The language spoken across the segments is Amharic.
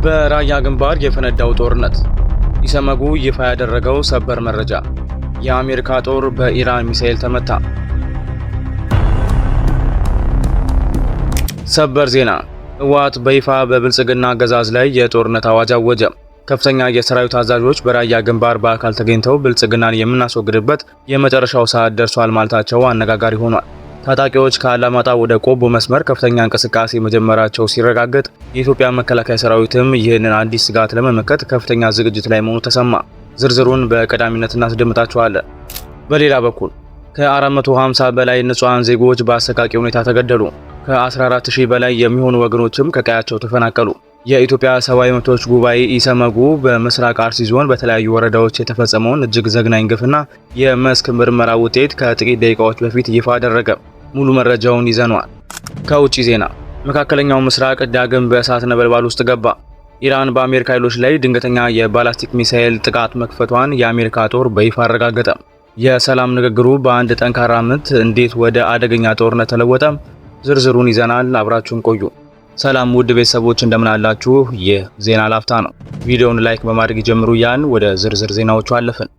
በራያ ግንባር የፈነዳው ጦርነት ኢሰመጉ ይፋ ያደረገው ሰበር መረጃ። የአሜሪካ ጦር በኢራን ሚሳኤል ተመታ። ሰበር ዜና። ህወሓት በይፋ በብልጽግና አገዛዝ ላይ የጦርነት አዋጅ አወጀ። ከፍተኛ የሰራዊት አዛዦች በራያ ግንባር በአካል ተገኝተው ብልጽግናን የምናስወግድበት የመጨረሻው ሰዓት ደርሷል ማለታቸው አነጋጋሪ ሆኗል። ታጣቂዎች ከአላማጣ ወደ ቆቦ መስመር ከፍተኛ እንቅስቃሴ መጀመራቸው ሲረጋገጥ የኢትዮጵያ መከላከያ ሰራዊትም ይህንን አዲስ ስጋት ለመመከት ከፍተኛ ዝግጅት ላይ መሆኑ ተሰማ። ዝርዝሩን በቀዳሚነት እናስደምጣችኋለን። በሌላ በኩል ከ450 በላይ ንጹሃን ዜጎች በአሰቃቂ ሁኔታ ተገደሉ። ከ14000 በላይ የሚሆኑ ወገኖችም ከቀያቸው ተፈናቀሉ። የኢትዮጵያ ሰብአዊ መብቶች ጉባኤ ኢሰመጉ በምስራቅ አርሲ ዞን በተለያዩ ወረዳዎች የተፈጸመውን እጅግ ዘግናኝ ግፍና የመስክ ምርመራ ውጤት ከጥቂት ደቂቃዎች በፊት ይፋ አደረገ። ሙሉ መረጃውን ይዘናል። ከውጪ ዜና፣ መካከለኛው ምስራቅ ዳግም በእሳት ነበልባል ውስጥ ገባ። ኢራን በአሜሪካ ኃይሎች ላይ ድንገተኛ የባላስቲክ ሚሳኤል ጥቃት መክፈቷን የአሜሪካ ጦር በይፋ አረጋገጠ። የሰላም ንግግሩ በአንድ ጠንካራ ምት እንዴት ወደ አደገኛ ጦርነት ተለወጠ? ዝርዝሩን ይዘናል። አብራችሁን ቆዩ። ሰላም ውድ ቤተሰቦች እንደምን አላችሁ? ይህ ዜና ላፍታ ነው። ቪዲዮውን ላይክ በማድረግ ጀምሩ እያልን ወደ ዝርዝር ዜናዎቹ አለፍን።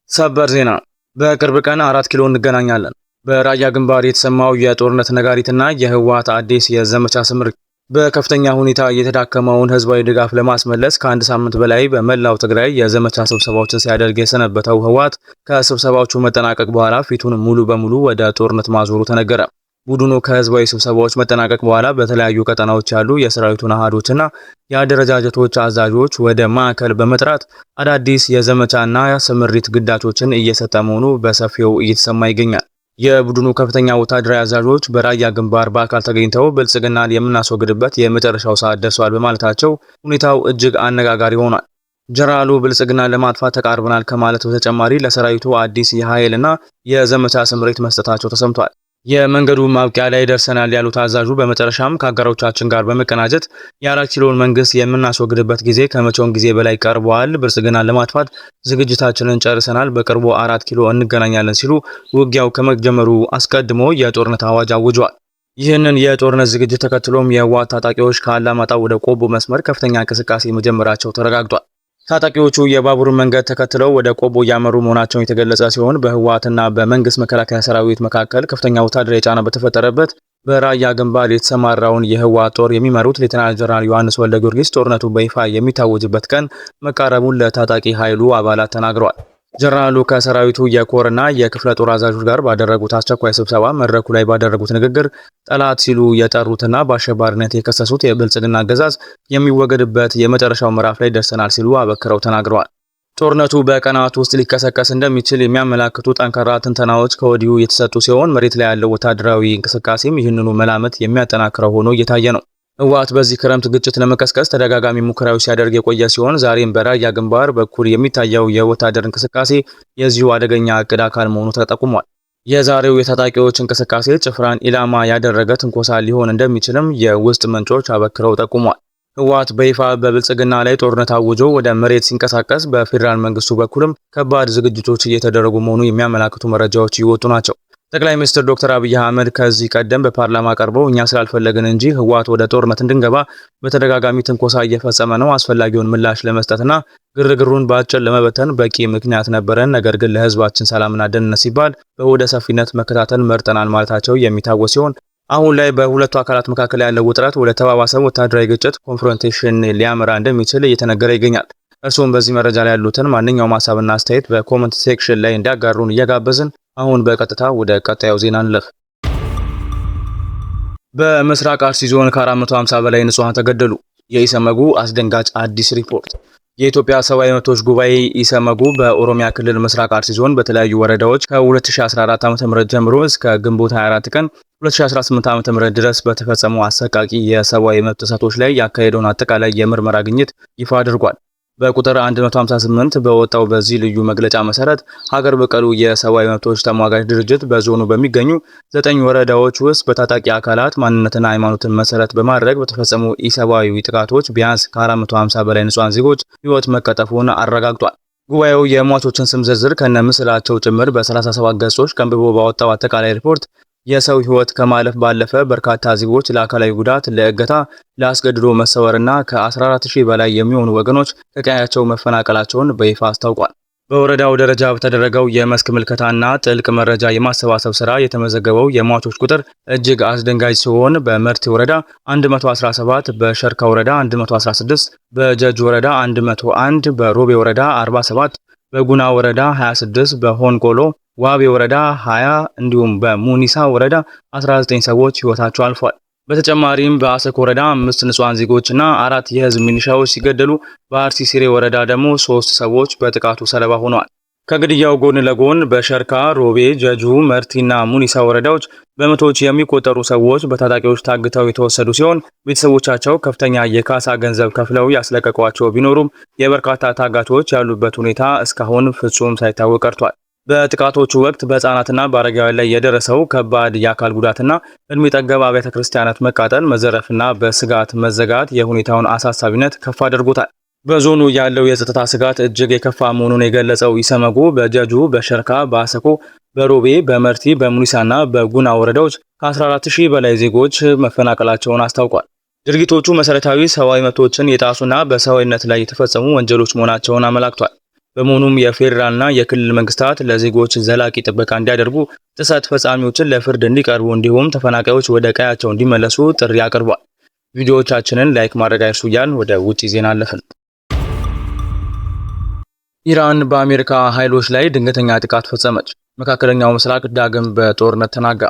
ሰበር ዜና። በቅርብ ቀን 4 ኪሎ እንገናኛለን። በራያ ግንባር የተሰማው የጦርነት ነጋሪትና የህወሓት አዲስ የዘመቻ ስምሪት በከፍተኛ ሁኔታ የተዳከመውን ህዝባዊ ድጋፍ ለማስመለስ ከአንድ ሳምንት በላይ በመላው ትግራይ የዘመቻ ስብሰባዎችን ሲያደርግ የሰነበተው ህወሓት ከስብሰባዎቹ መጠናቀቅ በኋላ ፊቱን ሙሉ በሙሉ ወደ ጦርነት ማዞሩ ተነገረ። ቡድኑ ከህዝባዊ ስብሰባዎች መጠናቀቅ በኋላ በተለያዩ ቀጠናዎች ያሉ የሰራዊቱን አሃዶችና የአደረጃጀቶች አዛዦች ወደ ማዕከል በመጥራት አዳዲስ የዘመቻና ስምሪት ግዳጆችን እየሰጠ መሆኑ በሰፊው እየተሰማ ይገኛል። የቡድኑ ከፍተኛ ወታደራዊ አዛዦች በራያ ግንባር በአካል ተገኝተው ብልጽግናን የምናስወግድበት የመጨረሻው ሰዓት ደርሷል በማለታቸው ሁኔታው እጅግ አነጋጋሪ ሆኗል። ጀነራሉ ብልጽግናን ለማጥፋት ተቃርበናል ከማለት በተጨማሪ ለሰራዊቱ አዲስ የኃይልና የዘመቻ ስምሪት መስጠታቸው ተሰምቷል። የመንገዱ ማብቂያ ላይ ደርሰናል ያሉት አዛዡ በመጨረሻም ከአጋሮቻችን ጋር በመቀናጀት የ4 ኪሎን መንግስት የምናስወግድበት ጊዜ ከመቼውም ጊዜ በላይ ቀርቧል። ብልጽግናን ለማጥፋት ዝግጅታችንን ጨርሰናል። በቅርቡ 4 ኪሎ እንገናኛለን ሲሉ ውጊያው ከመጀመሩ አስቀድሞ የጦርነት አዋጅ አውጇል። ይህንን የጦርነት ዝግጅት ተከትሎም የህወሓት ታጣቂዎች ከአላማጣ ወደ ቆቦ መስመር ከፍተኛ እንቅስቃሴ መጀመራቸው ተረጋግጧል። ታጣቂዎቹ የባቡር መንገድ ተከትለው ወደ ቆቦ እያመሩ መሆናቸውን የተገለጸ ሲሆን በህወሓትና በመንግስት መከላከያ ሰራዊት መካከል ከፍተኛ ወታደራዊ ጫና በተፈጠረበት በራያ ግንባር የተሰማራውን የህወሓት ጦር የሚመሩት ሌተናል ጀነራል ዮሐንስ ወልደ ጊዮርጊስ ጦርነቱ በይፋ የሚታወጅበት ቀን መቃረቡን ለታጣቂ ኃይሉ አባላት ተናግረዋል። ጀነራሉ ከሰራዊቱ የኮርና የክፍለ ጦር አዛዦች ጋር ባደረጉት አስቸኳይ ስብሰባ መድረኩ ላይ ባደረጉት ንግግር ጠላት ሲሉ የጠሩትና በአሸባሪነት የከሰሱት የብልጽግና አገዛዝ የሚወገድበት የመጨረሻው ምዕራፍ ላይ ደርሰናል ሲሉ አበክረው ተናግረዋል። ጦርነቱ በቀናት ውስጥ ሊቀሰቀስ እንደሚችል የሚያመላክቱ ጠንካራ ትንተናዎች ከወዲሁ የተሰጡ ሲሆን መሬት ላይ ያለው ወታደራዊ እንቅስቃሴም ይህንኑ መላመት የሚያጠናክረው ሆኖ እየታየ ነው። ህወሓት በዚህ ክረምት ግጭት ለመቀስቀስ ተደጋጋሚ ሙከራዎች ሲያደርግ የቆየ ሲሆን ዛሬም በራያ ግንባር በኩል የሚታየው የወታደር እንቅስቃሴ የዚሁ አደገኛ እቅድ አካል መሆኑ ተጠቁሟል። የዛሬው የታጣቂዎች እንቅስቃሴ ጭፍራን ኢላማ ያደረገ ትንኮሳ ሊሆን እንደሚችልም የውስጥ ምንጮች አበክረው ጠቁሟል። ህወሓት በይፋ በብልጽግና ላይ ጦርነት አውጆ ወደ መሬት ሲንቀሳቀስ በፌዴራል መንግስቱ በኩልም ከባድ ዝግጅቶች እየተደረጉ መሆኑ የሚያመላክቱ መረጃዎች እየወጡ ናቸው። ጠቅላይ ሚኒስትር ዶክተር አብይ አህመድ ከዚህ ቀደም በፓርላማ ቀርበው እኛ ስላልፈለግን እንጂ ህወሓት ወደ ጦርነት እንድንገባ በተደጋጋሚ ትንኮሳ እየፈጸመ ነው፣ አስፈላጊውን ምላሽ ለመስጠትና ግርግሩን በአጭር ለመበተን በቂ ምክንያት ነበረን፣ ነገር ግን ለህዝባችን ሰላምና ደህንነት ሲባል በወደ ሰፊነት መከታተል መርጠናል ማለታቸው የሚታወስ ሲሆን አሁን ላይ በሁለቱ አካላት መካከል ያለው ውጥረት ወደ ተባባሰ ወታደራዊ ግጭት ኮንፍሮንቴሽን ሊያመራ እንደሚችል እየተነገረ ይገኛል። እርሱም በዚህ መረጃ ላይ ያሉትን ማንኛውም ሀሳብና አስተያየት በኮመንት ሴክሽን ላይ እንዲያጋሩን እየጋበዝን አሁን በቀጥታ ወደ ቀጣዩ ዜና እንለፍ። በምስራቅ አርሲ ዞን ከ450 በላይ ንጹሃን ተገደሉ። የኢሰመጉ አስደንጋጭ አዲስ ሪፖርት። የኢትዮጵያ ሰብአዊ መብቶች ጉባኤ ኢሰመጉ በኦሮሚያ ክልል ምስራቅ አርሲ ዞን በተለያዩ ወረዳዎች ከ2014 ዓ.ም ጀምሮ እስከ ግንቦት 24 ቀን 2018 ዓ.ም ድረስ በተፈጸሙ አሰቃቂ የሰብአዊ መብት ጥሰቶች ላይ ያካሄደውን አጠቃላይ የምርመራ ግኝት ይፋ አድርጓል። በቁጥር 158 በወጣው በዚህ ልዩ መግለጫ መሰረት ሀገር በቀሉ የሰብአዊ መብቶች ተሟጋች ድርጅት በዞኑ በሚገኙ 9 ወረዳዎች ውስጥ በታጣቂ አካላት ማንነትና ሃይማኖትን መሰረት በማድረግ በተፈጸሙ ኢሰብአዊ ጥቃቶች ቢያንስ ከ450 በላይ ንጹሃን ዜጎች ህይወት መቀጠፉን አረጋግጧል። ጉባኤው የሟቾችን ስም ዝርዝር ከነ ምስላቸው ጭምር በ37 ገጾች ከንብቦ ባወጣው አጠቃላይ ሪፖርት የሰው ሕይወት ከማለፍ ባለፈ በርካታ ዜጎች ለአካላዊ ጉዳት፣ ለእገታ፣ ለአስገድዶ መሰወርና ከ14000 በላይ የሚሆኑ ወገኖች ከቀያቸው መፈናቀላቸውን በይፋ አስታውቋል። በወረዳው ደረጃ በተደረገው የመስክ ምልከታና ጥልቅ መረጃ የማሰባሰብ ስራ የተመዘገበው የሟቾች ቁጥር እጅግ አስደንጋጭ ሲሆን በመርቲ ወረዳ 117፣ በሸርካ ወረዳ 116፣ በጀጅ ወረዳ 101፣ በሮቤ ወረዳ 47፣ በጉና ወረዳ 26፣ በሆንቆሎ ዋቤ ወረዳ 20 እንዲሁም በሙኒሳ ወረዳ 19 ሰዎች ሕይወታቸው አልፏል። በተጨማሪም በአሰክ ወረዳ 5 ንጹሃን ዜጎችና 4 የህዝብ ሚሊሻዎች ሲገደሉ በአርሲ ሲሬ ወረዳ ደግሞ 3 ሰዎች በጥቃቱ ሰለባ ሆነዋል። ከግድያው ጎን ለጎን በሸርካ፣ ሮቤ፣ ጀጁ፣ መርቲና ሙኒሳ ወረዳዎች በመቶዎች የሚቆጠሩ ሰዎች በታጣቂዎች ታግተው የተወሰዱ ሲሆን ቤተሰቦቻቸው ከፍተኛ የካሳ ገንዘብ ከፍለው ያስለቀቋቸው ቢኖሩም የበርካታ ታጋቾች ያሉበት ሁኔታ እስካሁን ፍጹም ሳይታወቅ ቀርቷል። በጥቃቶቹ ወቅት በህፃናትና በአረጋውያን ላይ የደረሰው ከባድ የአካል ጉዳትና እድሜ ጠገብ አብያተ ክርስቲያናት መቃጠል፣ መዘረፍና በስጋት መዘጋት የሁኔታውን አሳሳቢነት ከፍ አድርጎታል። በዞኑ ያለው የጸጥታ ስጋት እጅግ የከፋ መሆኑን የገለጸው ኢሰመጉ በጀጁ፣ በሸርካ፣ በአሰኮ፣ በሮቤ፣ በመርቲ፣ በሙኒሳና በጉና ወረዳዎች ከ14000 በላይ ዜጎች መፈናቀላቸውን አስታውቋል። ድርጊቶቹ መሰረታዊ ሰብአዊ መብቶችን የጣሱና በሰብአዊነት ላይ የተፈጸሙ ወንጀሎች መሆናቸውን አመላክቷል። በመሆኑም የፌዴራልና የክልል መንግስታት ለዜጎች ዘላቂ ጥበቃ እንዲያደርጉ፣ ጥሰት ፈጻሚዎችን ለፍርድ እንዲቀርቡ እንዲሁም ተፈናቃዮች ወደ ቀያቸው እንዲመለሱ ጥሪ አቅርቧል። ቪዲዮዎቻችንን ላይክ ማድረግ አይርሱ እያልን ወደ ውጪ ዜና አለፍን። ኢራን በአሜሪካ ኃይሎች ላይ ድንገተኛ ጥቃት ፈጸመች። መካከለኛው ምስራቅ ዳግም በጦርነት ተናጋ።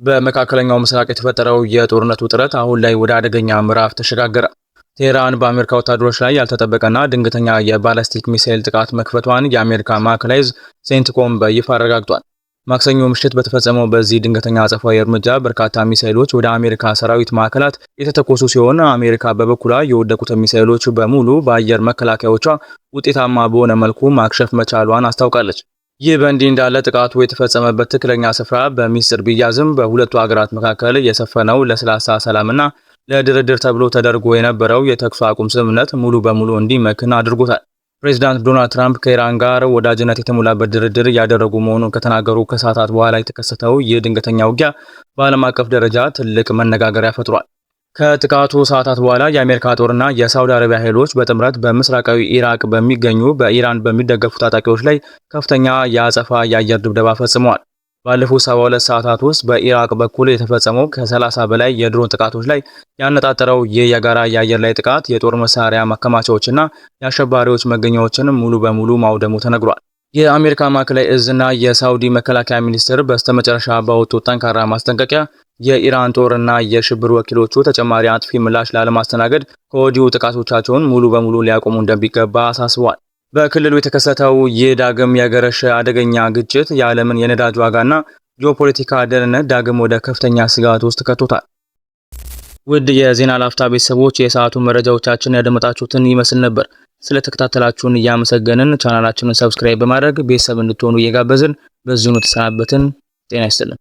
በመካከለኛው ምስራቅ የተፈጠረው የጦርነት ውጥረት አሁን ላይ ወደ አደገኛ ምዕራፍ ተሸጋገረ። ቴህራን በአሜሪካ ወታደሮች ላይ ያልተጠበቀና ድንገተኛ የባላስቲክ ሚሳኤል ጥቃት መክፈቷን የአሜሪካ ማዕከላዊ ሴንትኮም በይፋ አረጋግጧል። ማክሰኞ ምሽት በተፈጸመው በዚህ ድንገተኛ አጸፋዊ እርምጃ በርካታ ሚሳኤሎች ወደ አሜሪካ ሰራዊት ማዕከላት የተተኮሱ ሲሆን አሜሪካ በበኩሏ የወደቁት ሚሳኤሎች በሙሉ በአየር መከላከያዎቿ ውጤታማ በሆነ መልኩ ማክሸፍ መቻሏን አስታውቃለች። ይህ በእንዲህ እንዳለ ጥቃቱ የተፈጸመበት ትክክለኛ ስፍራ በሚስጥር ቢያዝም በሁለቱ ሀገራት መካከል የሰፈነው ለስላሳ ሰላምና ለድርድር ተብሎ ተደርጎ የነበረው የተኩስ አቁም ስምምነት ሙሉ በሙሉ እንዲመክን አድርጎታል። ፕሬዚዳንት ዶናልድ ትራምፕ ከኢራን ጋር ወዳጅነት የተሞላበት ድርድር እያደረጉ መሆኑን ከተናገሩ ከሰዓታት በኋላ የተከሰተው ይህ ድንገተኛ ውጊያ በዓለም አቀፍ ደረጃ ትልቅ መነጋገሪያ ፈጥሯል። ከጥቃቱ ሰዓታት በኋላ የአሜሪካ ጦርና የሳውዲ አረቢያ ኃይሎች በጥምረት በምስራቃዊ ኢራቅ በሚገኙ በኢራን በሚደገፉ ታጣቂዎች ላይ ከፍተኛ የአጸፋ የአየር ድብደባ ፈጽመዋል። ባለፉት 72 ሰዓታት ውስጥ በኢራቅ በኩል የተፈጸመው ከ30 በላይ የድሮን ጥቃቶች ላይ ያነጣጠረው ይህ የጋራ የአየር ላይ ጥቃት የጦር መሳሪያ ማከማቻዎችና የአሸባሪዎች መገኛዎችን ሙሉ በሙሉ ማውደሙ ተነግሯል። የአሜሪካ ማዕከላዊ እዝና የሳውዲ መከላከያ ሚኒስቴር በስተመጨረሻ ባወጡት ጠንካራ ማስጠንቀቂያ የኢራን ጦርና የሽብር ወኪሎቹ ተጨማሪ አጥፊ ምላሽ ላለማስተናገድ ከወዲሁ ጥቃቶቻቸውን ሙሉ በሙሉ ሊያቆሙ እንደሚገባ አሳስበዋል። በክልሉ የተከሰተው ይህ ዳግም ያገረሸ አደገኛ ግጭት የዓለምን የነዳጅ ዋጋና ጂኦፖለቲካ ደህንነት ዳግም ወደ ከፍተኛ ስጋት ውስጥ ከቶታል። ውድ የዜና ላፍታ ቤተሰቦች የሰዓቱ መረጃዎቻችን ያደመጣችሁትን ይመስል ነበር። ስለተከታተላችሁን እያመሰገንን ቻናላችንን ሰብስክራይብ በማድረግ ቤተሰብ እንድትሆኑ እየጋበዝን በዚሁ ተሰናበትን። ጤና ይስጥልን።